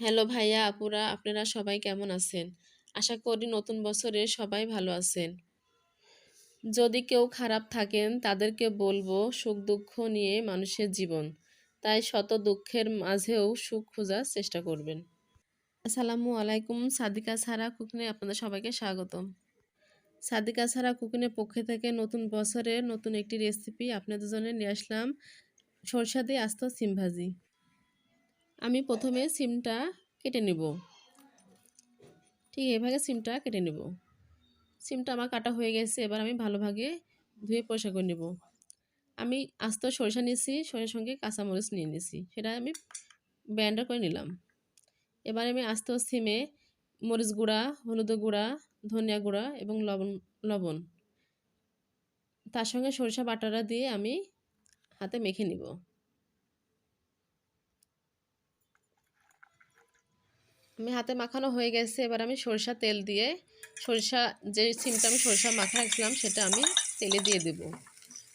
Hello ভাইয়া, আপুরা আপনারা সবাই কেমন আছেন? আশা করি নতুন বছরে সবাই ভালো আছেন। যদি কেউ খারাপ থাকেন তাদেরকে বলবো সুখ-দুঃখ নিয়ে মানুষের জীবন। তাই শত দুঃখের মাঝেও সুখ খোঁজার চেষ্টা করবেন। আসসালামু আলাইকুম, সাদিকা সারা কুকিংয়ে আপনাদের সবাইকে স্বাগতম। সাদিকা সারা কুকিংয়ের পক্ষ থেকে নতুন বছরে নতুন একটি রেসিপি আপনাদের জন্য নিয়ে আসলাম, সরষা দিয়ে আস্ত সিম ভাজি। আমি প্রথমে সিমটা কেটে নেব। ঠিক এভাবে সিমটা কেটে নেব। সিমটা আমার কাটা হয়ে গেছে, এবার আমি ভালোভাবে ধুয়ে পরিষ্কার করে নেব। আমি আস্ত সরিষা নিয়েছি, সরিষার সঙ্গে কাঁচামরিচ নিয়ে নিয়েছি, সেটা আমি ব্লেন্ডার করে নিলাম। এবার আমি আস্ত সিমে মরিচ গুঁড়া, হলুদ গুঁড়া, ধনিয়া গুঁড়া এবং লবণ তার সঙ্গে সরিষা বাটাটা দিয়ে আমি হাতে মেখে নিব। আমি হাতে মাখানো হয়ে গেছে, এবার আমি সরিষা তেল দিয়ে সরিষা যে সিমটা আমি সরিষা মাখা রাখছিলাম সেটা আমি তেলে দিয়ে দেব।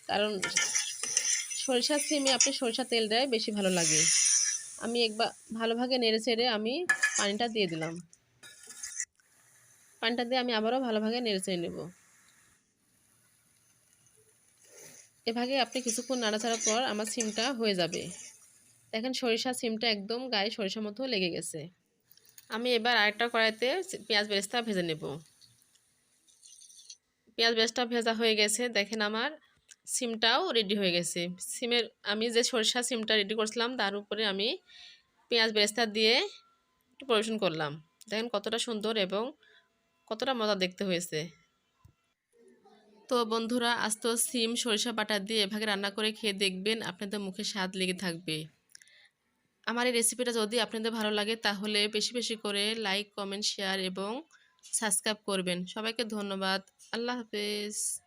কারণ সরিষার সিমে আপনি সরিষা তেল দেয় বেশি ভালো লাগে। আমি একবার ভালোভাবে নেড়ে চেড়ে আমি পানিটা দিয়ে দিলাম। পানিটা দিয়ে আমি আবারও ভালোভাবে নেড়ে চেড়ে নেব। এভাবে আপনি কিছুক্ষণ নাড়াচাড়ার পর আমার সিমটা হয়ে যাবে। দেখেন সরিষা সিমটা একদম গায়ে সরিষার মতো লেগে গেছে। আমি এবার আরেকটা কড়াইতে পেঁয়াজ বেরেস্তা ভেজে নেব। পেঁয়াজ বেরেস্তা ভেজা হয়ে গেছে, দেখেন আমার সিমটাও রেডি হয়ে গেছে। আমি যে সরিষা সিমটা রেডি করছিলাম তার উপরে আমি পেঁয়াজ বেরেস্তা দিয়ে একটু পরিবেশন করলাম। দেখেন কতটা সুন্দর এবং কতটা মজা দেখতে হয়েছে। তো বন্ধুরা, আজ তো সিম সরিষা বাটা দিয়ে এভাবে রান্না করে খেয়ে দেখবেন, আপনাদের মুখে স্বাদ লেগে থাকবে। আমার এই রেসিপিটা যদি আপনাদের ভালো লাগে তাহলে বেশি বেশি করে লাইক, কমেন্ট, শেয়ার এবং সাবস্ক্রাইব করবেন। সবাইকে ধন্যবাদ। আল্লাহ হাফেজ।